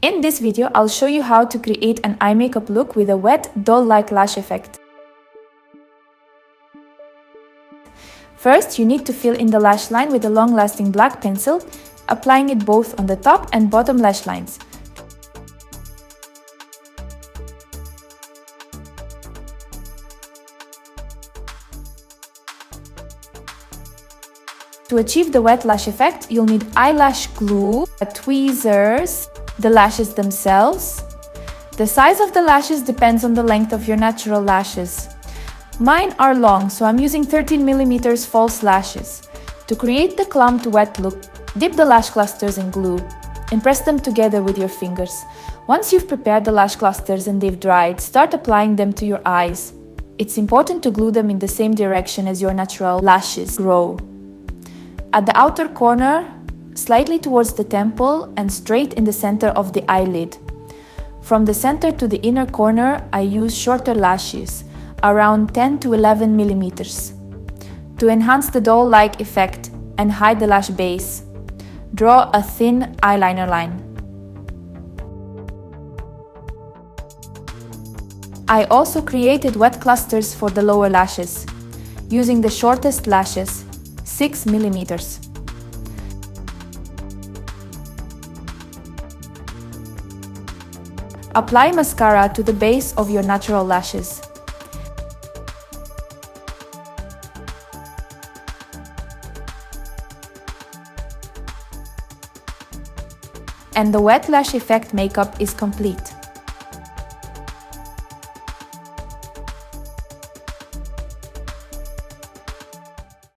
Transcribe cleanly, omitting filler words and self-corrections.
In this video, I'll show you how to create an eye makeup look with a wet, doll-like lash effect. First, you need to fill in the lash line with a long-lasting black pencil, applying it both on the top and bottom lash lines. To achieve the wet lash effect, you'll need eyelash glue, tweezers, the lashes themselves. The size of the lashes depends on the length of your natural lashes. Mine are long, so I'm using 13mm false lashes. To create the clumped wet look, dip the lash clusters in glue and press them together with your fingers. Once you've prepared the lash clusters and they've dried, start applying them to your eyes. It's important to glue them in the same direction as your natural lashes grow. At the outer corner, slightly towards the temple and straight in the center of the eyelid. From the center to the inner corner, I use shorter lashes, around 10 to 11mm. To enhance the doll-like effect and hide the lash base, draw a thin eyeliner line. I also created wet clusters for the lower lashes, using the shortest lashes, 6mm. Apply mascara to the base of your natural lashes. And the wet lash effect makeup is complete.